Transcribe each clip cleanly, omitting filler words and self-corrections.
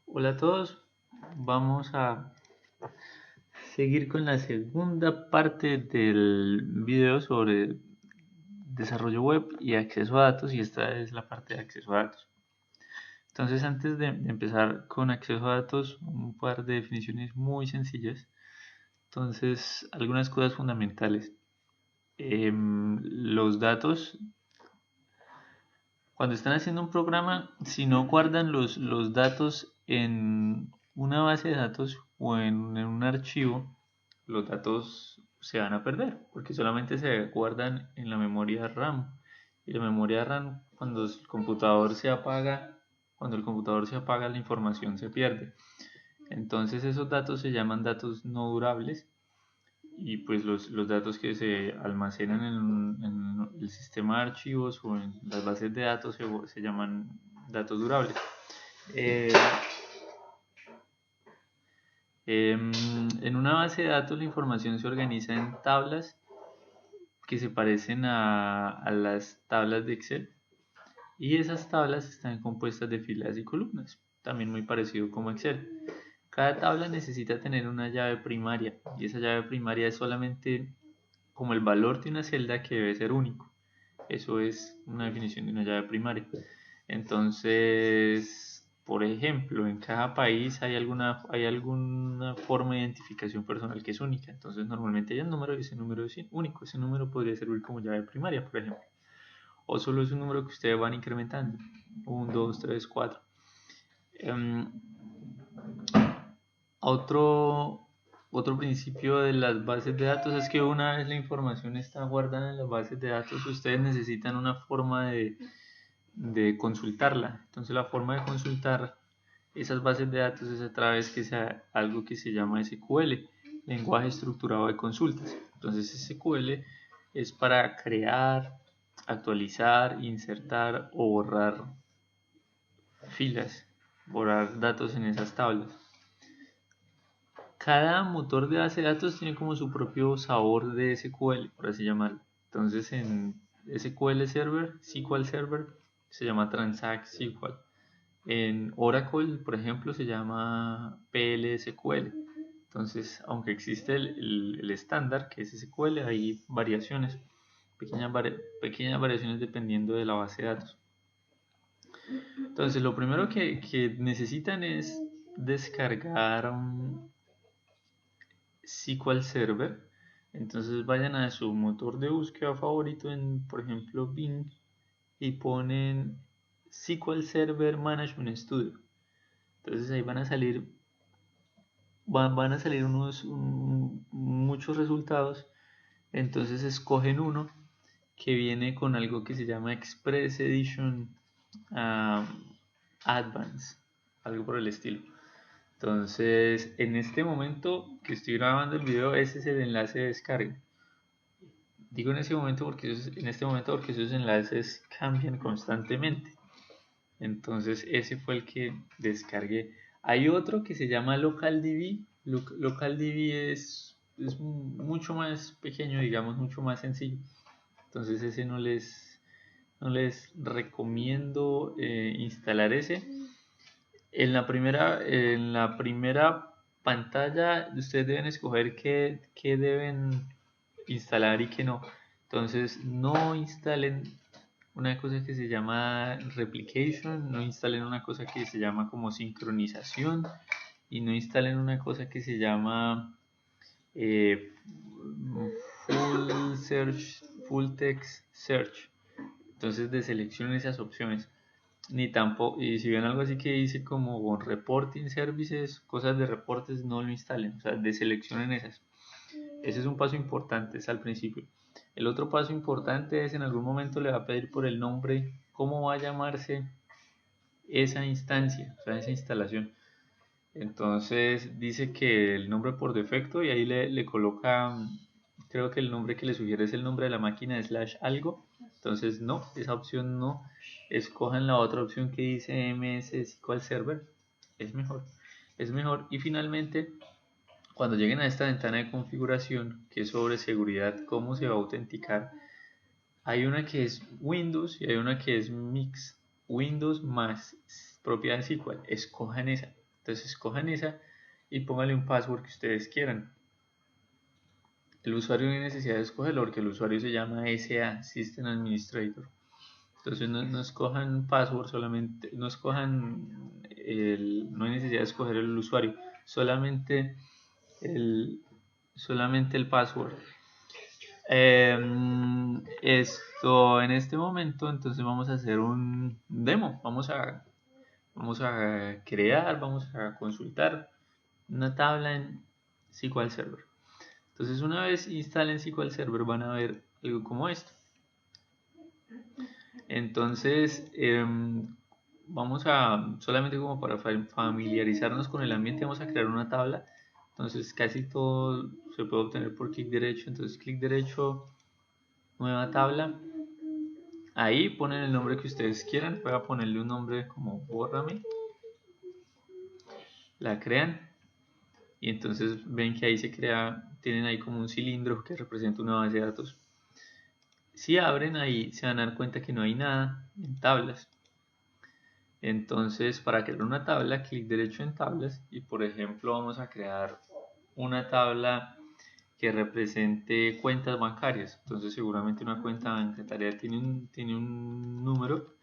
Hola a todos, vamos a seguir con la segunda parte del video sobre desarrollo web y acceso a datos, y esta es la parte de acceso a datos. Entonces, antes de empezar con acceso a datos, un par de definiciones muy sencillas. Entonces, algunas cosas fundamentales. Los datos, cuando están haciendo un programa, si no guardan los datos en una base de datos o en un archivo, los datos se van a perder porque solamente se guardan en la memoria RAM. Y la memoria RAM, cuando el computador se apaga, la información se pierde. Entonces esos datos se llaman datos no durables, y pues los datos que se almacenan en el sistema de archivos o en las bases de datos se llaman datos durables. Eh, en una base de datos la información se organiza en tablas que se parecen a las tablas de Excel, y esas tablas están compuestas de filas y columnas, también muy parecido como Excel. Cada tabla necesita tener una llave primaria, y esa llave primaria es solamente como el valor de una celda, que debe ser único. Eso es una definición de una llave primaria. Entonces, por ejemplo, en cada país hay alguna forma de identificación personal que es única. Entonces, normalmente hay un número y ese número es único. Ese número podría servir como llave primaria, por ejemplo. O solo es un número que ustedes van incrementando. 1, 2, 3, 4. Otro principio de las bases de datos es que una vez la información está guardada en las bases de datos, ustedes necesitan una forma de consultarla. Entonces, la forma de consultar esas bases de datos es a través que sea algo que se llama SQL, lenguaje estructurado de consultas. Entonces, SQL es para crear, actualizar, insertar o borrar filas, borrar datos en esas tablas. Cada motor de base de datos tiene como su propio sabor de SQL, por así llamarlo. Entonces, en SQL Server, se llama Transact SQL. En Oracle, por ejemplo, se llama PLSQL. Entonces, aunque existe el estándar, que es SQL, hay variaciones, pequeñas variaciones dependiendo de la base de datos. Entonces, lo primero que necesitan es descargar un SQL Server. Entonces, vayan a su motor de búsqueda favorito, por ejemplo, Bing, y ponen SQL Server Management Studio. Entonces ahí van a salir muchos resultados. Entonces escogen uno que viene con algo que se llama Express Edition um, Advance, algo por el estilo. Entonces, en este momento que estoy grabando el video, ese es el enlace de descarga. Digo en este momento porque esos enlaces cambian constantemente. Entonces, ese fue el que descargué. Hay otro que se llama LocalDB. LocalDB es mucho más pequeño, digamos, mucho más sencillo. Entonces, ese no les recomiendo instalar ese. En la primera pantalla, ustedes deben escoger qué deben instalar y qué no. Entonces, no instalen una cosa que se llama replication, no instalen una cosa que se llama como sincronización, y no instalen una cosa que se llama eh, full text search. Entonces, deseleccionen esas opciones. Ni tampoco, y si ven algo así que dice como reporting services, cosas de reportes, no lo instalen, o sea, deseleccionen esas. Ese es un paso importante, es al principio. El otro paso importante es, en algún momento le va a pedir por el nombre cómo va a llamarse esa instancia, o sea, esa instalación. Entonces dice que el nombre por defecto, y ahí le coloca, creo que el nombre que le sugiere es el nombre de la máquina / algo. Entonces no, esa opción no. Escojan la otra opción que dice MS SQL Server. Es mejor. Es mejor. Y finalmente, cuando lleguen a esta ventana de configuración, que es sobre seguridad, cómo se va a autenticar, hay una que es Windows y hay una que es Mix. Windows más propiedad SQL. Escojan esa. Entonces escojan esa y pónganle un password que ustedes quieran. El usuario no hay necesidad de escogerlo porque el usuario se llama SA, System Administrator. Entonces no escojan password solamente, no escojan no hay necesidad de escoger el usuario, solamente el, solamente el password. Esto en este momento, entonces vamos a hacer un demo, vamos a crear, vamos a consultar una tabla en SQL Server. Entonces una vez instalen SQL Server van a ver algo como esto. Entonces vamos a, solamente como para familiarizarnos con el ambiente, vamos a crear una tabla. Entonces casi todo se puede obtener por clic derecho. Entonces clic derecho, nueva tabla. Ahí ponen el nombre que ustedes quieran. Voy a ponerle un nombre como bórrame. La crean. Y entonces ven que ahí se crea, tienen ahí como un cilindro que representa una base de datos. Si abren ahí se van a dar cuenta que no hay nada en tablas. Entonces para crear una tabla, clic derecho en tablas y por ejemplo vamos a crear una tabla que represente cuentas bancarias. Entonces seguramente una cuenta bancaria tiene un número.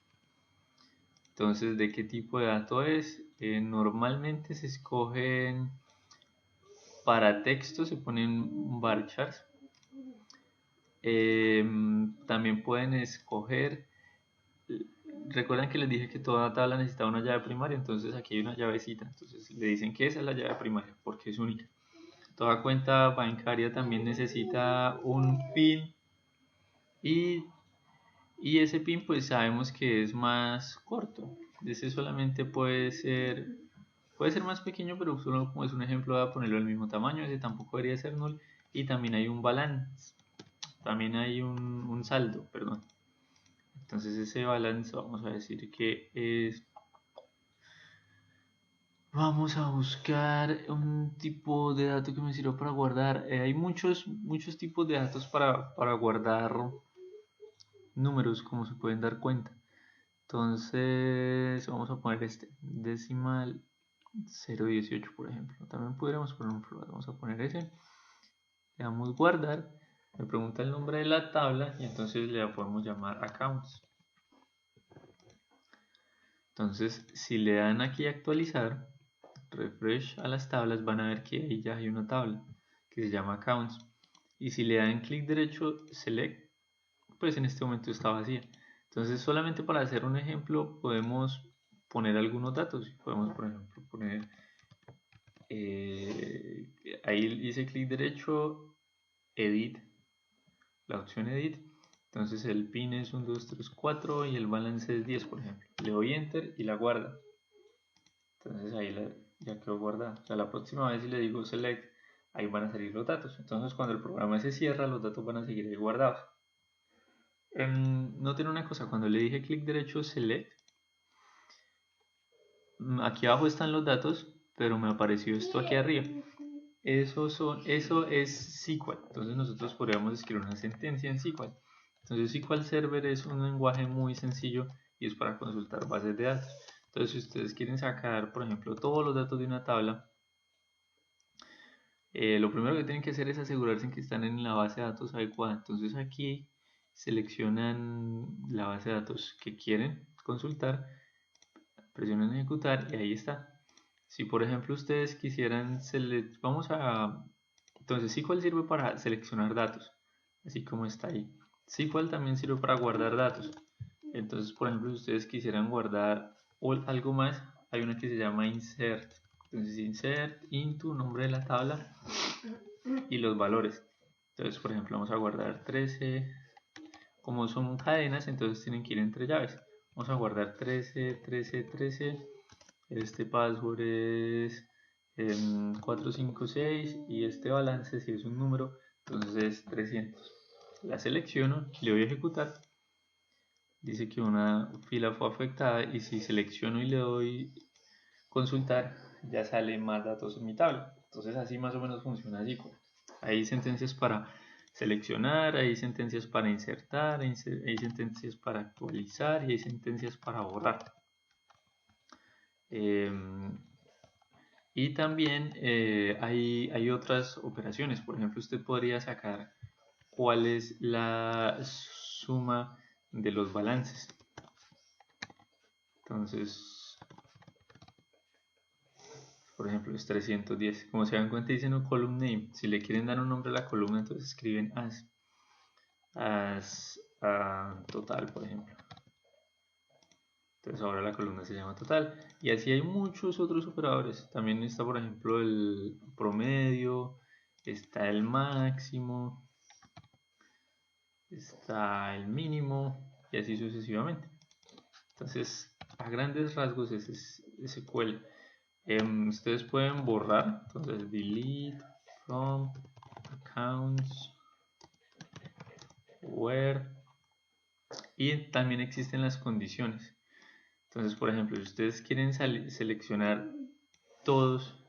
Entonces, ¿de qué tipo de dato es? Normalmente se escogen para texto, se ponen varchars. También pueden escoger, recuerden que les dije que toda tabla necesita una llave primaria, entonces aquí hay una llavecita, entonces le dicen que esa es la llave primaria porque es única. Toda cuenta bancaria también necesita un PIN y ese PIN pues sabemos que es más corto. Ese solamente puede ser más pequeño, pero solo como es un ejemplo voy a ponerlo del mismo tamaño. Ese tampoco debería ser null. Y también hay un balance, también hay un saldo, perdón. Entonces ese balance vamos a decir que es, vamos a buscar un tipo de dato que me sirva para guardar. Hay muchos tipos de datos para guardar números, como se pueden dar cuenta. Entonces vamos a poner este decimal 0.18 por ejemplo. También podríamos poner un float. Vamos a poner ese. Le damos guardar. Me pregunta el nombre de la tabla y entonces le podemos llamar accounts. Entonces si le dan aquí a actualizar, refresh a las tablas, van a ver que ahí ya hay una tabla que se llama accounts. Y si le dan clic derecho select, pues en este momento está vacía. Entonces solamente para hacer un ejemplo podemos poner algunos datos. Podemos por ejemplo poner ahí hice clic derecho, edit, la opción edit. Entonces el pin es 1, 2, 3, 4 y el balance es 10 por ejemplo. Le doy enter y la guarda. Entonces ahí ya quedó guardada. O sea, la próxima vez si le digo select, ahí van a salir los datos. Entonces cuando el programa se cierra, los datos van a seguir ahí guardados. Noten una cosa, cuando le dije clic derecho select, aquí abajo están los datos, pero me apareció esto aquí arriba. Eso es SQL. Entonces nosotros podríamos escribir una sentencia en SQL. Entonces SQL Server es un lenguaje muy sencillo y es para consultar bases de datos. Entonces si ustedes quieren sacar, por ejemplo, todos los datos de una tabla, lo primero que tienen que hacer es asegurarse que están en la base de datos adecuada. Entonces aquí seleccionan la base de datos que quieren consultar, presionan ejecutar y ahí está. Si por ejemplo ustedes quisieran, entonces SQL sirve para seleccionar datos, así como está ahí. SQL también sirve para guardar datos. Entonces por ejemplo si ustedes quisieran guardar algo más, hay una que se llama insert. Entonces insert into nombre de la tabla y los valores. Entonces por ejemplo vamos a guardar 13, como son cadenas entonces tienen que ir entre llaves. Vamos a guardar 13, 13, 13. Este password es 456 y este balance si es un número entonces es 300. La selecciono, le doy a ejecutar, dice que una fila fue afectada y si selecciono y le doy consultar ya sale más datos en mi tabla. Entonces así más o menos funciona SQL. Hay sentencias para seleccionar, hay sentencias para insertar, hay sentencias para actualizar y hay sentencias para borrar. Y también hay otras operaciones. Por ejemplo, usted podría sacar cuál es la suma de los balances. Entonces, por ejemplo, es 310. Como se dan cuenta, dicen un column name. Si le quieren dar un nombre a la columna, entonces escriben as total, por ejemplo. Entonces ahora la columna se llama total. Y así hay muchos otros operadores. También está, por ejemplo, el promedio, está el máximo, está el mínimo y así sucesivamente. Entonces, a grandes rasgos ese es SQL. Ustedes pueden borrar, entonces delete from accounts where, y también existen las condiciones. Entonces, por ejemplo, si ustedes quieren seleccionar todos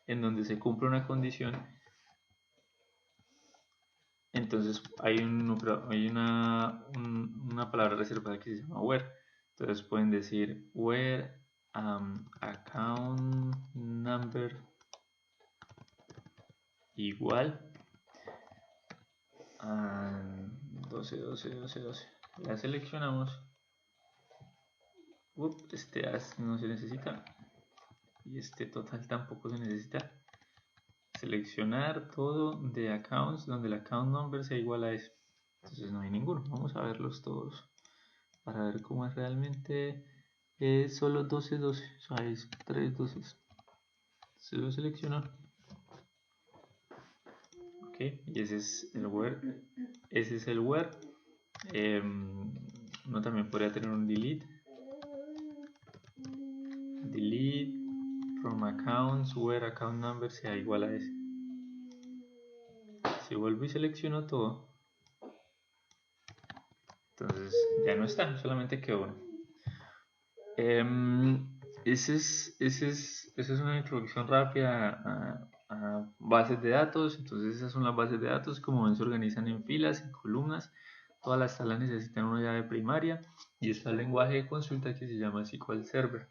en donde se cumple una condición, entonces hay una palabra reservada que se llama where. Entonces pueden decir where account number igual a 12, 12, 12, 12. La seleccionamos. Este as no se necesita y este total tampoco se necesita. Seleccionar todo de accounts donde el account number sea igual a eso. Entonces no hay ninguno. Vamos a verlos todos para ver cómo es realmente. Es solo 12, 12. O sea, es 3 12. Se lo selecciono. Ok, y ese es el where. Ese es el where. Uno también podría tener un delete. Delete from accounts where account number sea igual a ese. Si vuelvo y selecciono todo, entonces ya no está, solamente quedó uno. Esa es una introducción rápida a bases de datos. Entonces esas son las bases de datos. Como ven, se organizan en filas, en columnas. Todas las salas necesitan una llave primaria y está el lenguaje de consulta que se llama SQL Server.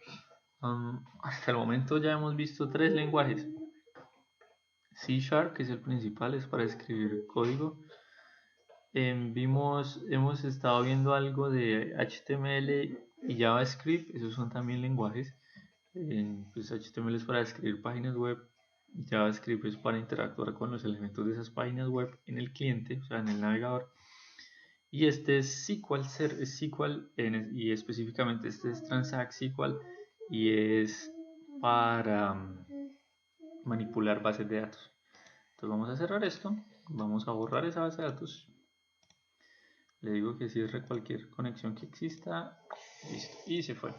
Hasta el momento ya hemos visto 3 lenguajes. C#, que es el principal, es para escribir código. Hemos estado viendo algo de HTML y JavaScript. Esos son también lenguajes. Pues HTML es para escribir páginas web, JavaScript es para interactuar con los elementos de esas páginas web en el cliente, o sea, en el navegador. Y este es SQL y específicamente este es Transact SQL y es para manipular bases de datos. Entonces vamos a cerrar esto, vamos a borrar esa base de datos. Le digo que cierre cualquier conexión que exista. Listo, y se fue.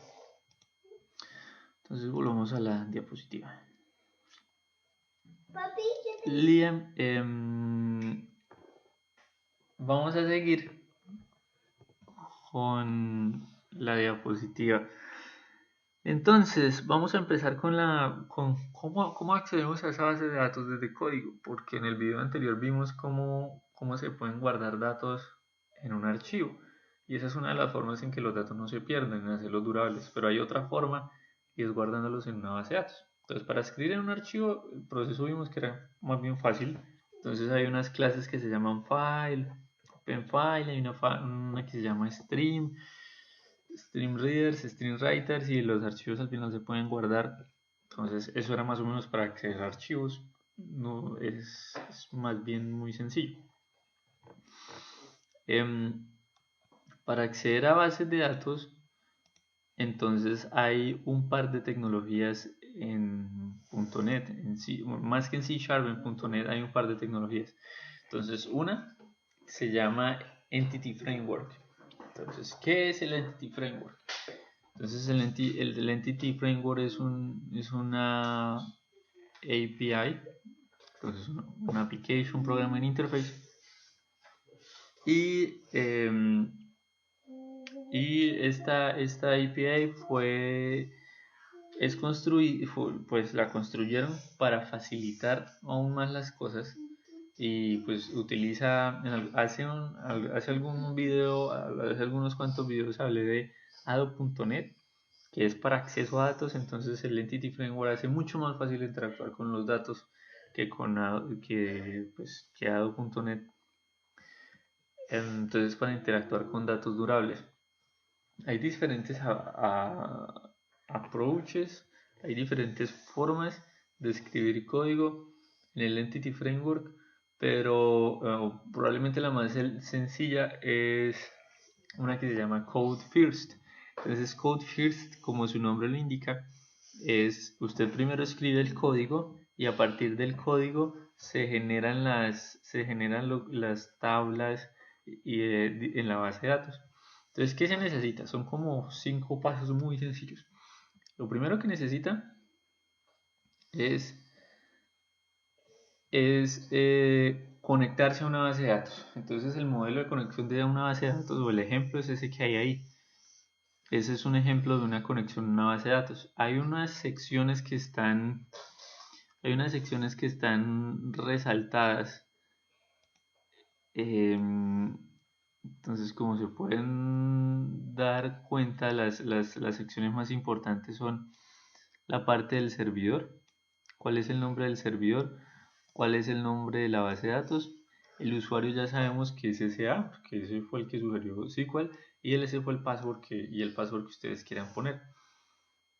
Entonces volvamos a la diapositiva. Liam, vamos a seguir con la diapositiva. Entonces, vamos a empezar con cómo accedemos a esa base de datos desde código, porque en el video anterior vimos cómo se pueden guardar datos en un archivo, y esa es una de las formas en que los datos no se pierden, en hacerlos durables, pero hay otra forma y es guardándolos en una base de datos. Entonces, para escribir en un archivo, el proceso vimos que era más bien fácil. Entonces hay unas clases que se llaman file, openfile, hay una que se llama stream readers, stream writers, y los archivos al final se pueden guardar. Entonces eso era más o menos para acceder a archivos. No es más bien muy sencillo. Para acceder a bases de datos, entonces hay un par de tecnologías en .NET, más que en C#, en .NET hay un par de tecnologías. Entonces una se llama Entity Framework. Entonces, ¿qué es el Entity Framework? Entonces el Entity Framework es una API, entonces una Application Programming Interface, y esta API pues la construyeron para facilitar aún más las cosas, y pues utiliza, hace algún video, hace algunos cuantos videos hablé de Adobe.NET, que es para acceso a datos, entonces el Entity Framework hace mucho más fácil interactuar con los datos que con que Ado.net. Entonces, para interactuar con datos durables, hay diferentes approaches, hay diferentes formas de escribir código en el Entity Framework, pero probablemente la más sencilla es una que se llama Code First. Entonces, Code First, como su nombre lo indica, es usted primero escribe el código y a partir del código se generan las tablas en la base de datos. Entonces, ¿qué se necesita? Son como 5 pasos muy sencillos. Lo primero que necesita es, conectarse a una base de datos. Entonces, el modelo de conexión de una base de datos o el ejemplo es ese que hay ahí. Ese es un ejemplo de una conexión a una base de datos. Hay unas secciones que están resaltadas. Entonces, como se pueden dar cuenta, las secciones más importantes son la parte del servidor, cuál es el nombre del servidor, cuál es el nombre de la base de datos. El usuario ya sabemos que es SA, porque ese fue el que sugirió SQL, y ese fue el password y el password que ustedes quieran poner.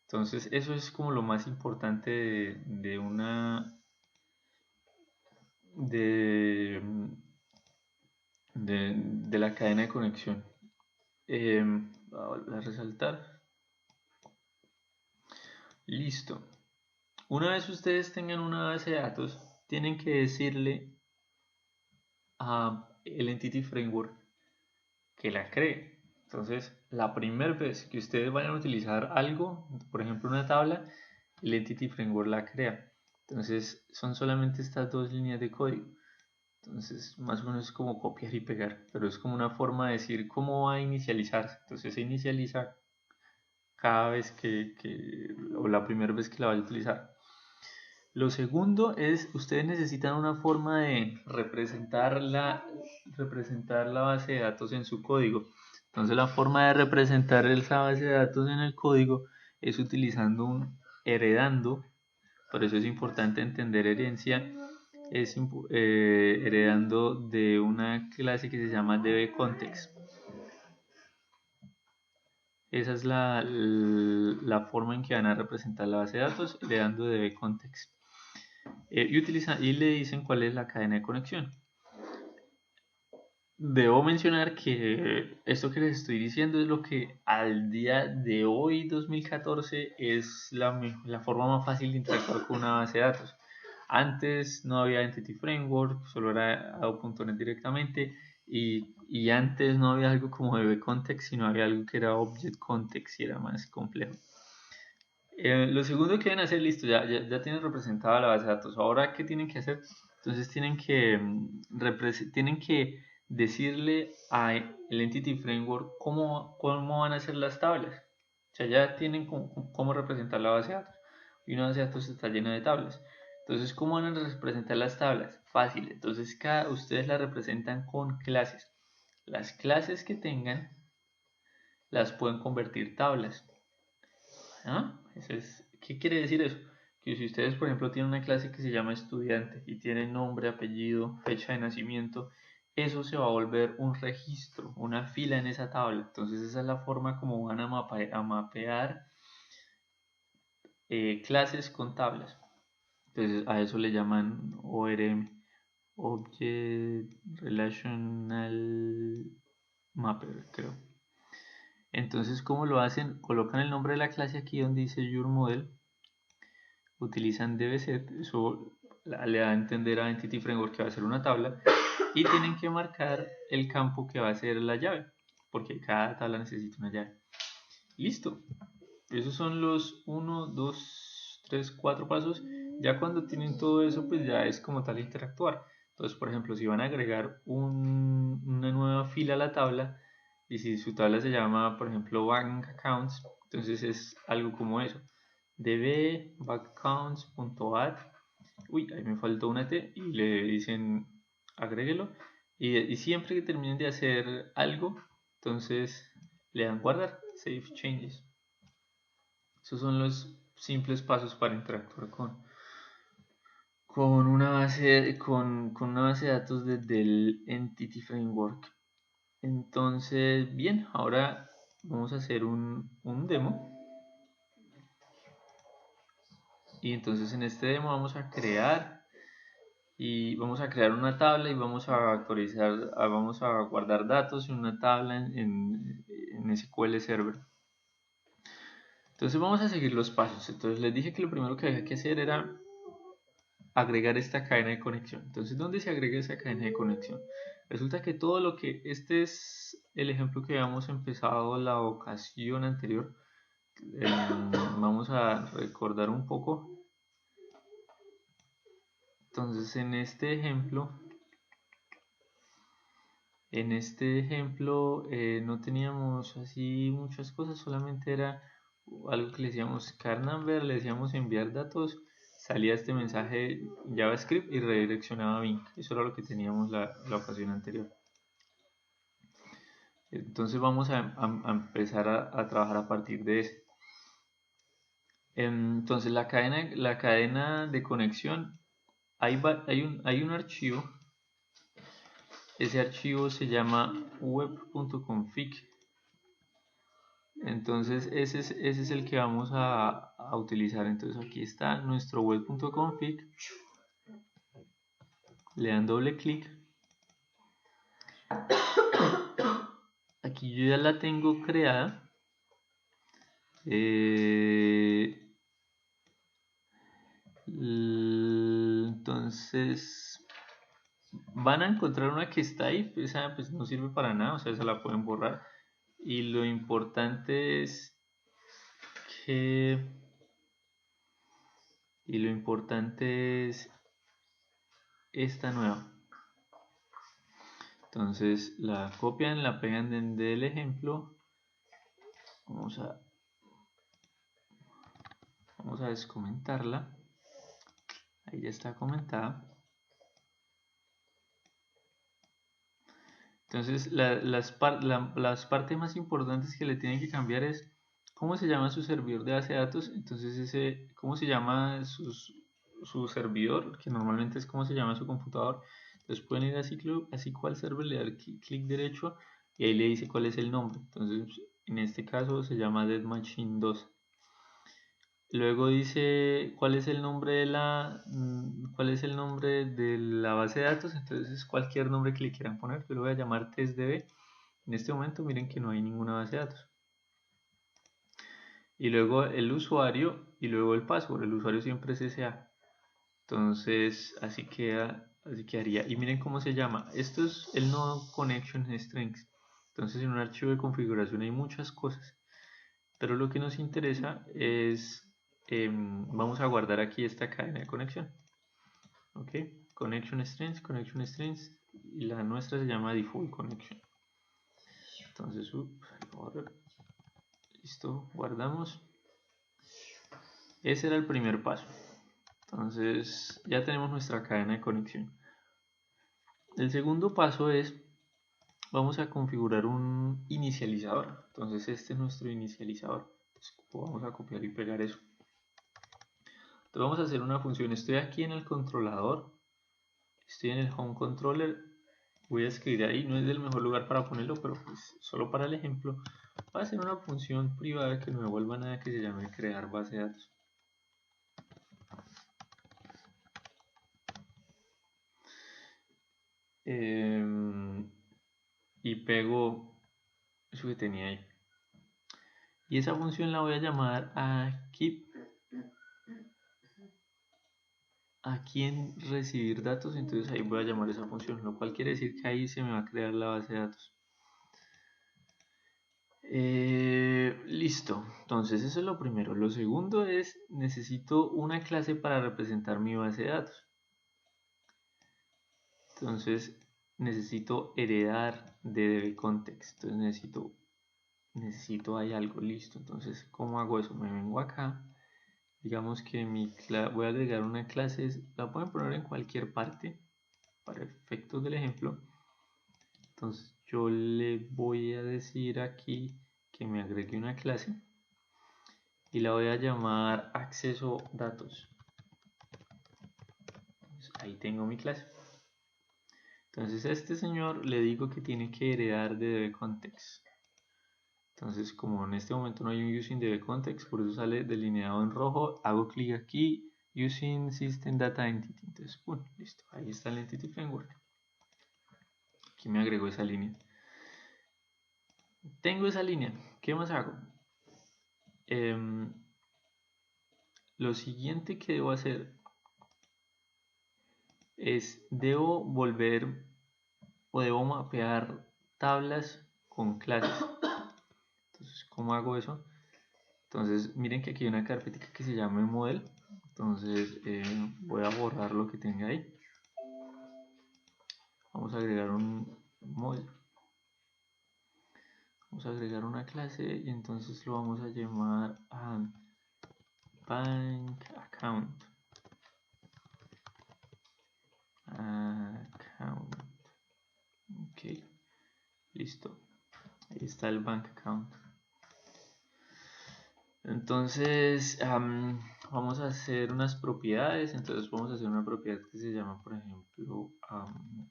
Entonces, eso es como lo más importante de una de, de la cadena de conexión. Voy a volver a resaltar. Listo. Una vez ustedes tengan una base de datos, tienen que decirle a el Entity Framework que la cree. Entonces, la primera vez que ustedes vayan a utilizar algo, por ejemplo una tabla, el Entity Framework la crea. Entonces, son solamente estas dos líneas de código. Entonces, más o menos es como copiar y pegar, pero es como una forma de decir cómo va a inicializarse. Entonces, se inicializa cada vez o la primera vez que la vaya a utilizar. Lo segundo es, ustedes necesitan una forma de representar la base de datos en su código. Entonces, la forma de representar esa base de datos en el código es utilizando un heredando. Por eso es importante entender herencia. Es heredando de una clase que se llama dbContext. Esa es la forma en que van a representar la base de datos, heredando de dbContext. Y le dicen cuál es la cadena de conexión. Debo mencionar que esto que les estoy diciendo es lo que al día de hoy, 2014, es la forma más fácil de interactuar con una base de datos. Antes no había Entity Framework, solo era Ado.net directamente, y antes no había algo como dbContext, sino había algo que era Object Context y era más complejo. Lo segundo que deben hacer, listo, ya tienen representada la base de datos. Ahora, ¿qué tienen que hacer? Entonces tienen que decirle al Entity Framework cómo van a ser las tablas. O sea, ya tienen cómo representar la base de datos. Y una base de datos está llena de tablas. Entonces, ¿cómo van a representar las tablas? Fácil. Entonces, ustedes las representan con clases. Las clases que tengan las pueden convertir tablas. ¿Ah? ¿Qué quiere decir eso? Que si ustedes, por ejemplo, tienen una clase que se llama estudiante y tiene nombre, apellido, fecha de nacimiento, eso se va a volver un registro, una fila en esa tabla. Entonces esa es la forma como van a mapear clases con tablas. Entonces a eso le llaman ORM, Object Relational Mapper, creo. Entonces, ¿cómo lo hacen? Colocan el nombre de la clase aquí donde dice Your Model, utilizan dbset, eso le da a entender a Entity Framework que va a ser una tabla, y tienen que marcar el campo que va a ser la llave, porque cada tabla necesita una llave. Listo. Esos son los 1, 2, 3, 4 pasos. Ya cuando tienen todo eso, pues ya es como tal interactuar. Entonces, por ejemplo, si van a agregar una nueva fila a la tabla, y si su tabla se llama, por ejemplo, bank accounts, entonces es algo como eso. db backaccounts.add, uy, ahí me faltó una T, y le dicen agréguelo. Y siempre que terminen de hacer algo, entonces le dan guardar, save changes. Esos son los simples pasos para interactuar con una base, con una base de datos del Entity Framework. Entonces, bien, ahora vamos a hacer un demo. Y entonces en este demo vamos a crear una tabla y vamos a actualizar, vamos a guardar datos en una tabla en SQL Server. Entonces vamos a seguir los pasos. Entonces les dije que lo primero que había que hacer era agregar esta cadena de conexión. Entonces, ¿dónde se agrega esa cadena de conexión? Resulta que todo lo que, este es el ejemplo que habíamos empezado la ocasión anterior. Vamos a recordar un poco. Entonces, en este ejemplo no teníamos así muchas cosas, solamente era algo que le decíamos car number, le decíamos enviar datos, salía este mensaje JavaScript y redireccionaba a Bing. Eso era lo que teníamos la ocasión anterior. Entonces vamos a empezar a trabajar a partir de eso. Entonces la cadena de conexión, hay un archivo. Ese archivo se llama web.config. Entonces ese es el que vamos a utilizar. Entonces aquí está nuestro web.config. Le dan doble clic. Aquí yo ya la tengo creada. Entonces van a encontrar una que está ahí, esa pues no sirve para nada, o sea, esa la pueden borrar. Y lo importante es que esta nueva. Entonces la copian, la pegan del ejemplo. Vamos a descomentarla. Ahí ya está comentada. Entonces las partes más importantes que le tienen que cambiar es cómo se llama su servidor de base de datos. Entonces cómo se llama su servidor, que normalmente es cómo se llama su computador. Entonces pueden ir así cual server, le dar clic derecho y ahí le dice cuál es el nombre. Entonces en este caso se llama Dead Machine 2. Luego dice cuál es el nombre de la base de datos. Entonces cualquier nombre que le quieran poner. Yo lo voy a llamar testdb. En este momento miren que no hay ninguna base de datos. Y luego el usuario y luego el password. El usuario siempre es SA. Entonces así quedaría. Y miren cómo se llama. Esto es el nodo connection strings. Entonces en un archivo de configuración hay muchas cosas. Pero lo que nos interesa es, vamos a guardar aquí esta cadena de conexión. Ok, connection strings, y la nuestra se llama default connection. Entonces, listo, guardamos. Ese era el primer paso. Entonces ya tenemos nuestra cadena de conexión. El segundo paso es, vamos a configurar un inicializador. Entonces este es nuestro inicializador. Entonces, vamos a copiar y pegar eso. Entonces vamos a hacer una función. Estoy aquí en el controlador. Estoy en el home controller. Voy a escribir ahí. No es el mejor lugar para ponerlo, pero pues solo para el ejemplo. Voy a hacer una función privada que no me vuelva nada, que se llame crear base de datos. Y pego eso que tenía ahí. Y esa función la voy a llamar aquí en recibir datos. Entonces ahí voy a llamar esa función, lo cual quiere decir que ahí se me va a crear la base de datos. Listo, entonces eso es lo primero. Lo segundo es, necesito una clase para representar mi base de datos. Entonces necesito heredar de DBContext. Entonces necesito ahí algo, listo. Entonces, ¿cómo hago eso? Me vengo acá. Digamos que voy a agregar una clase, la pueden poner en cualquier parte para efectos del ejemplo. Entonces yo le voy a decir aquí que me agregue una clase y la voy a llamar acceso datos. Entonces, ahí tengo mi clase. Entonces a este señor le digo que tiene que heredar de DBContext. Entonces, como en este momento no hay un using DBContext, por eso sale delineado en rojo, hago clic aquí, using system data entity. Entonces, listo, ahí está el entity framework. Aquí me agregó esa línea. Tengo esa línea, ¿qué más hago? Lo siguiente que debo hacer es, debo volver o debo mapear tablas con clases. Entonces, ¿cómo hago eso? Entonces, miren que aquí hay una carpetita que se llama model. Entonces, voy a borrar lo que tenga ahí. Vamos a agregar un model. Vamos a agregar una clase y entonces lo vamos a llamar bank account. Ok, listo. Ahí está el bank account. Entonces, vamos a hacer unas propiedades. Entonces, vamos a hacer una propiedad que se llama, por ejemplo,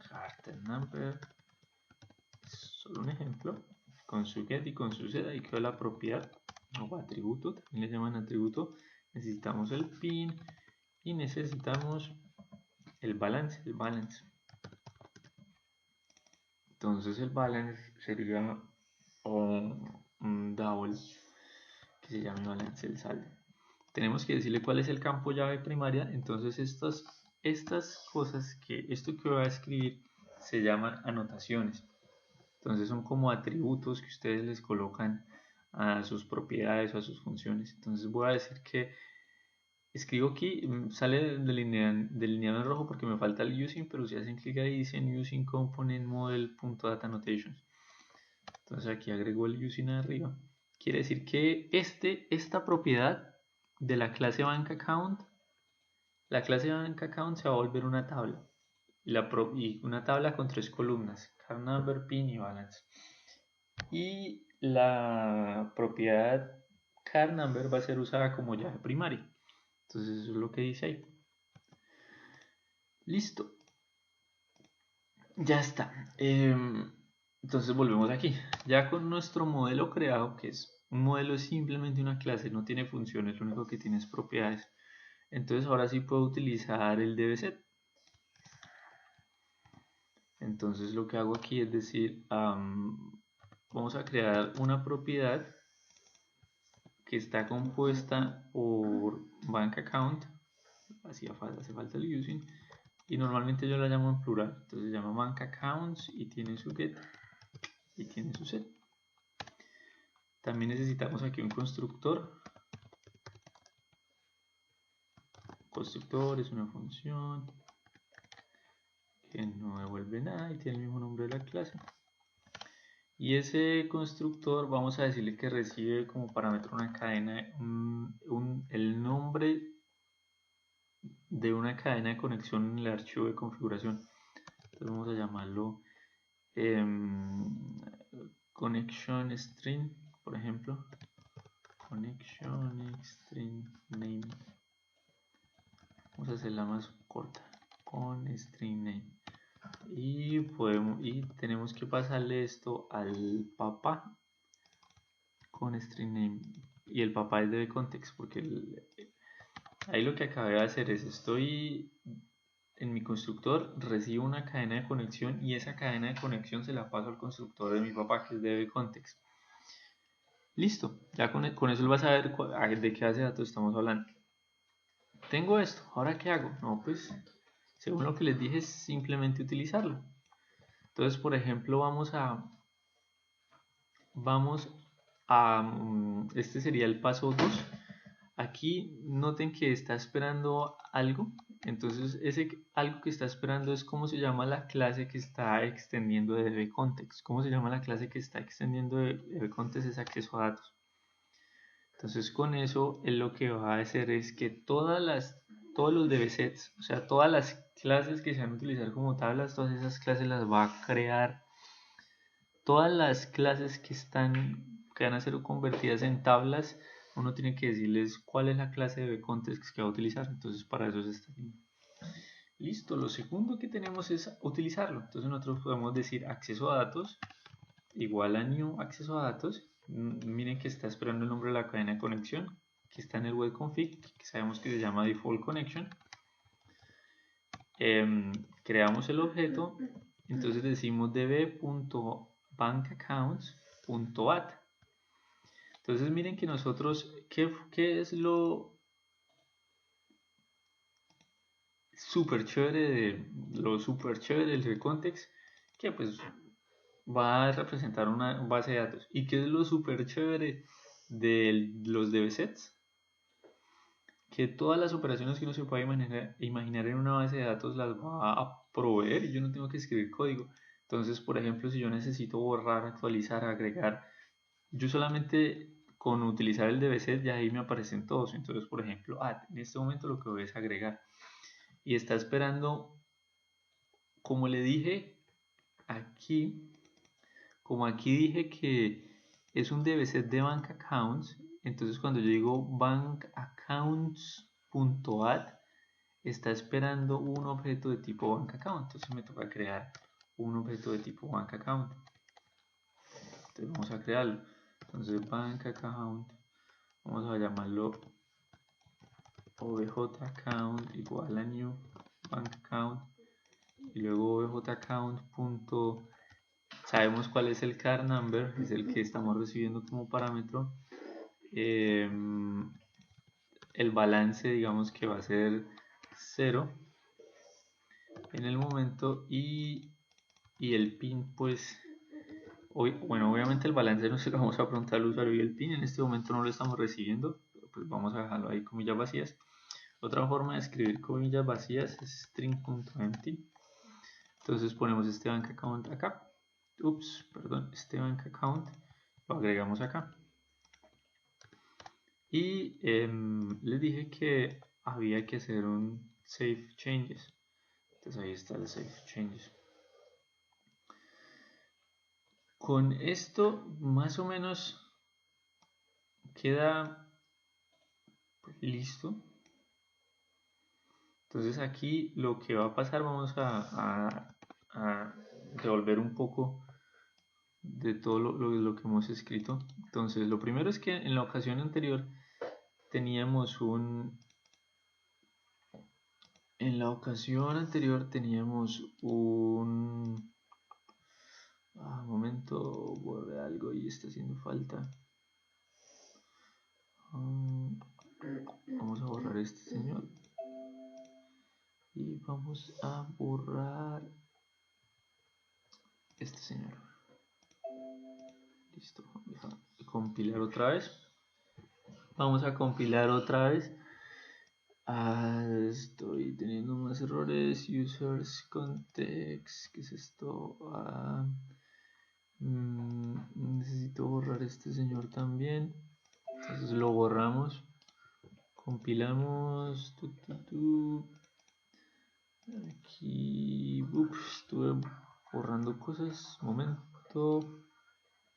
cartel number. Solo un ejemplo. Con su get y con su set. Ahí quedó la propiedad o atributo. También le llaman atributo. Necesitamos el pin y necesitamos el balance. Entonces, el balance sería un double que se llame balance el saldo. Tenemos que decirle cuál es el campo llave primaria. Entonces estas cosas, esto que voy a escribir se llaman anotaciones. Entonces son como atributos que ustedes les colocan a sus propiedades o a sus funciones. Entonces voy a decir que escribo aquí, sale delineado en rojo porque me falta el using, pero si hacen clic ahí dicen using component model.data annotations. Entonces aquí agrego el using arriba. Quiere decir que esta propiedad de la clase bank account, la clase bank account se va a volver una tabla. Y una tabla con 3 columnas, card number, pin y balance. Y la propiedad card number va a ser usada como llave primaria. Entonces eso es lo que dice ahí. Listo. Ya está. Entonces volvemos aquí. Ya con nuestro modelo creado, que es un modelo, es simplemente una clase, no tiene funciones, lo único que tiene es propiedades. Entonces ahora sí puedo utilizar el dbset. Entonces lo que hago aquí es decir, vamos a crear una propiedad que está compuesta por bank account, hace falta el using, y normalmente yo la llamo en plural. Entonces se llama bank accounts y tiene su get y tiene su set. También necesitamos aquí un constructor. Constructor es una función que no devuelve nada y tiene el mismo nombre de la clase. Y ese constructor vamos a decirle que recibe como parámetro una cadena, el nombre de una cadena de conexión en el archivo de configuración. Entonces vamos a llamarlo connection string, por ejemplo. Connection string name. Vamos a hacerla más corta. Con string name. Y tenemos que pasarle esto al papá con string name. Y el papá es de context, porque ahí lo que acabé de hacer es, estoy en mi constructor, recibo una cadena de conexión y esa cadena de conexión se la paso al constructor de mi papá, que es de context. Listo, ya con eso él va a saber de qué base de datos estamos hablando. Tengo esto, ¿ahora qué hago? No, pues, según lo que les dije, es simplemente utilizarlo. Entonces, por ejemplo, vamos a este sería el paso 2. Aquí noten que está esperando algo. Entonces ese algo que está esperando es cómo se llama la clase que está extendiendo de DBContext. ¿Cómo se llama la clase que está extendiendo de DBContext? Es acceso a datos. Entonces con eso él lo que va a hacer es que todos los DBsets, o sea, todas las clases que se van a utilizar como tablas, todas esas clases las va a crear. Todas las clases que van a ser convertidas en tablas uno tiene que decirles cuál es la clase de context que va a utilizar. Entonces para eso es esta línea. Listo, lo segundo que tenemos es utilizarlo. Entonces nosotros podemos decir acceso a datos igual a new acceso a datos. Miren que está esperando el nombre de la cadena de conexión que está en el web config, que sabemos que se llama default connection. Creamos el objeto, entonces decimos db.bankaccounts.add. Entonces miren que nosotros, ¿qué es lo súper chévere del context? Que pues va a representar una base de datos. ¿Y qué es lo súper chévere de los DBSets? Que todas las operaciones que uno se pueda imaginar en una base de datos las va a proveer y yo no tengo que escribir código. Entonces, por ejemplo, si yo necesito borrar, actualizar, agregar, yo solamente con utilizar el DBset ya ahí me aparecen todos. Entonces, por ejemplo, en este momento lo que voy es agregar y está esperando, como le dije aquí, como aquí dije que es un DBset de bank accounts, entonces cuando yo digo bankaccounts.add está esperando un objeto de tipo bank account, entonces me toca crear un objeto de tipo bank account. Entonces vamos a crearlo. Entonces bank account, vamos a llamarlo obj account igual a new bank account y luego obj account punto, sabemos cuál es el car number, es el que estamos recibiendo como parámetro. El balance digamos que va a ser 0 en el momento y el pin pues bueno, obviamente el balance no se lo vamos a preguntar al usuario y el pin en este momento no lo estamos recibiendo, pero pues vamos a dejarlo ahí comillas vacías. Otra forma de escribir comillas vacías es string.empty. Entonces ponemos este bank account acá. Este bank account lo agregamos acá. Y les dije que había que hacer un save changes. Entonces ahí está el save changes. Con esto más o menos queda listo. Entonces aquí lo que va a pasar, vamos a devolver un poco de todo lo que hemos escrito. Entonces lo primero es que en la ocasión anterior teníamos un momento, borré algo y está haciendo falta. Vamos a borrar este señor y vamos a borrar este señor. Listo, vamos a compilar otra vez. Estoy teniendo más errores. Users, context, ¿qué es esto? Necesito borrar este señor también. Entonces lo borramos. Compilamos. Aquí. Estuve borrando cosas. Momento.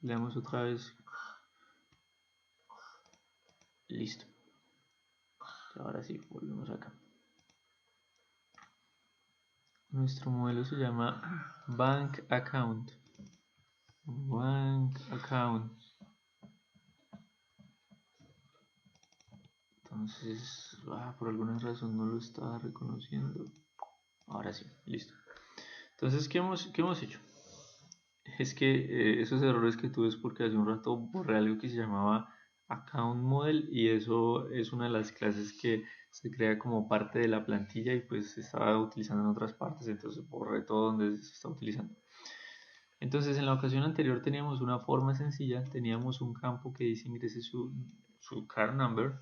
Leamos otra vez. Listo. Ahora sí, volvemos acá. Nuestro modelo se llama Bank Account. Bank Account. Entonces, por alguna razón no lo estaba reconociendo. Ahora sí, listo. Entonces, ¿qué hemos hecho? Es que esos errores que tuve es porque hace un rato borré algo que se llamaba Account Model y eso es una de las clases que se crea como parte de la plantilla y pues se estaba utilizando en otras partes, entonces borré todo donde se está utilizando. Entonces en la ocasión anterior teníamos una forma sencilla, teníamos un campo que dice ingrese su car number,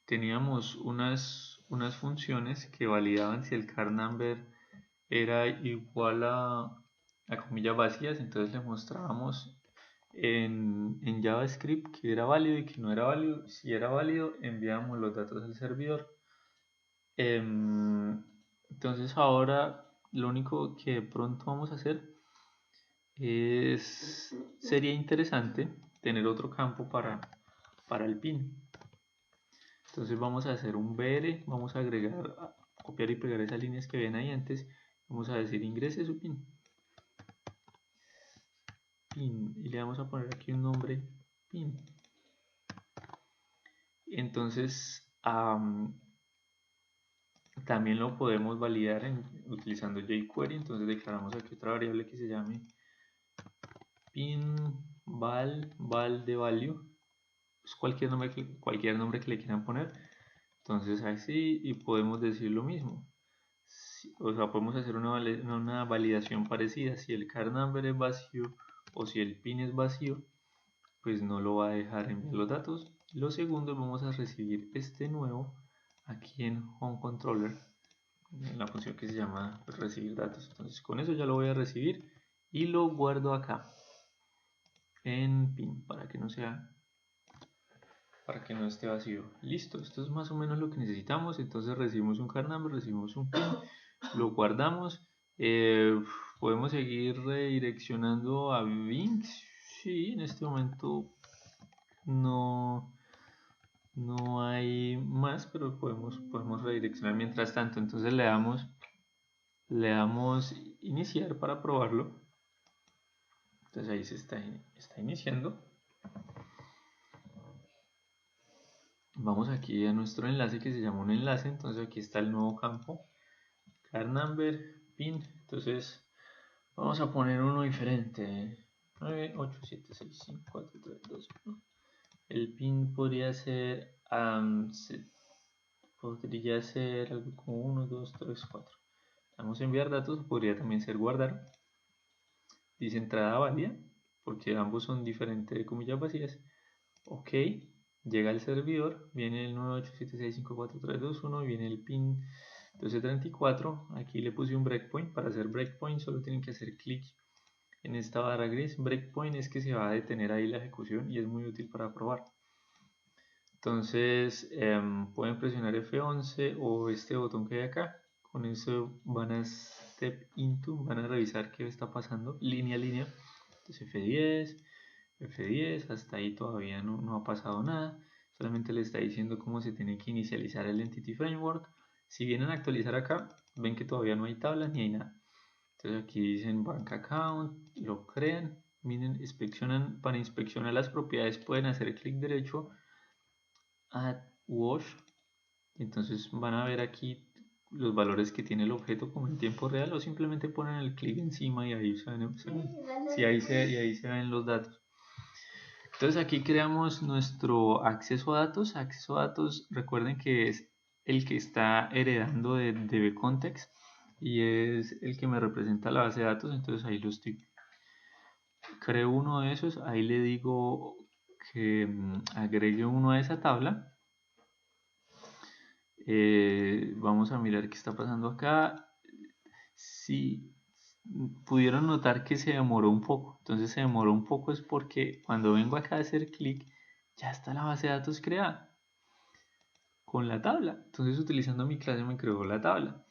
teníamos unas funciones que validaban si el car number era igual a comillas vacías, entonces le mostrábamos en JavaScript que era válido y que no era válido. Si era válido, enviamos los datos al servidor. Entonces ahora lo único que pronto vamos a hacer sería interesante tener otro campo para el pin. Entonces vamos a hacer un BR, vamos a agregar, copiar y pegar esas líneas que ven ahí antes. Vamos a decir ingrese su pin. Y le vamos a poner aquí un nombre pin. Entonces también lo podemos validar utilizando jQuery. Entonces declaramos aquí otra variable que se llame pin val de value, pues cualquier nombre que le quieran poner. Entonces así, y podemos decir lo mismo. O sea, podemos hacer una validación parecida. Si el car number es vacío o si el pin es vacío, pues no lo va a dejar enviar los datos. Lo segundo, vamos a recibir este nuevo aquí en home controller, en la función que se llama recibir datos. Entonces con eso ya lo voy a recibir y lo guardo acá en pin para que no esté vacío. Listo, esto es más o menos lo que necesitamos. Entonces recibimos un car number, recibimos un pin, lo guardamos. Podemos seguir redireccionando a Bing. Sí, en este momento no hay más, pero podemos redireccionar mientras tanto. Entonces le damos iniciar para probarlo. Entonces ahí se está iniciando. Vamos aquí a nuestro enlace que se llama un enlace. Entonces aquí está el nuevo campo, car number, pin. Entonces vamos a poner uno diferente, 987654321. El pin podría ser algo como 1, 2, 3, 4. Vamos a enviar datos, podría también ser guardar. Dice entrada válida, porque ambos son diferentes de comillas vacías. Ok, llega el servidor, viene el 987654321, viene el pin 1234. Aquí le puse un breakpoint. Para hacer breakpoint solo tienen que hacer clic en esta barra gris. Breakpoint es que se va a detener ahí la ejecución y es muy útil para probar. Entonces pueden presionar F11 o este botón que hay acá. Con eso van a step into, van a revisar qué está pasando línea a línea. Entonces F10, hasta ahí todavía no ha pasado nada. Solamente le está diciendo cómo se tiene que inicializar el Entity Framework. Si vienen a actualizar acá, ven que todavía no hay tablas ni hay nada. Entonces aquí dicen Bank Account, lo crean. Miren, inspeccionan, para inspeccionar las propiedades pueden hacer clic derecho, Add Wash. Entonces van a ver aquí los valores que tiene el objeto como en tiempo real, o simplemente ponen el clic encima y ahí ahí se ven los datos. Entonces aquí creamos nuestro acceso a datos. Acceso a datos, recuerden que es el que está heredando de dbcontext y es el que me representa la base de datos. Entonces ahí lo estoy. Creo uno de esos, ahí le digo que agregue uno a esa tabla. Vamos a mirar qué está pasando acá. Si pudieron notar que se demoró un poco, entonces se demoró un poco es porque cuando vengo acá a hacer clic ya está la base de datos creada con la tabla. Entonces utilizando mi clase me creó la tabla.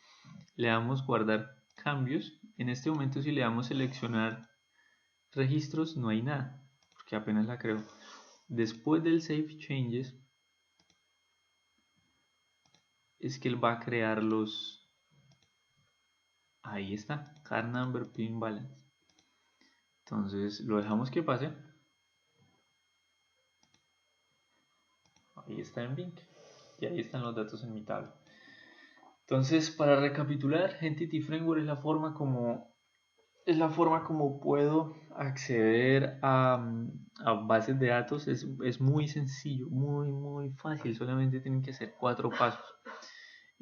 Le damos guardar cambios. En este momento si le damos seleccionar registros no hay nada porque apenas la creo. Después del save changes es que él va a crear los, ahí está, car number pin balance. Entonces lo dejamos que pase. Ahí está en Bing y ahí están los datos en mi tabla. Entonces, para recapitular, Entity Framework es la forma como puedo acceder a bases de datos. Es muy sencillo, muy fácil. Solamente tienen que hacer 4 pasos.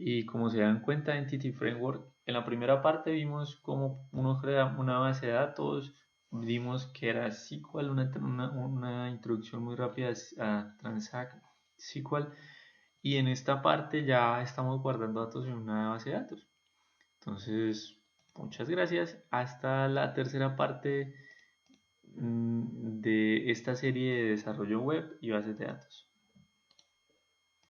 Y como se dan cuenta, Entity Framework, en la primera parte vimos cómo uno crea una base de datos. Vimos que era SQL, una introducción muy rápida a Transact SQL. Y en esta parte ya estamos guardando datos en una base de datos. Entonces, muchas gracias. Hasta la tercera parte de esta serie de desarrollo web y bases de datos.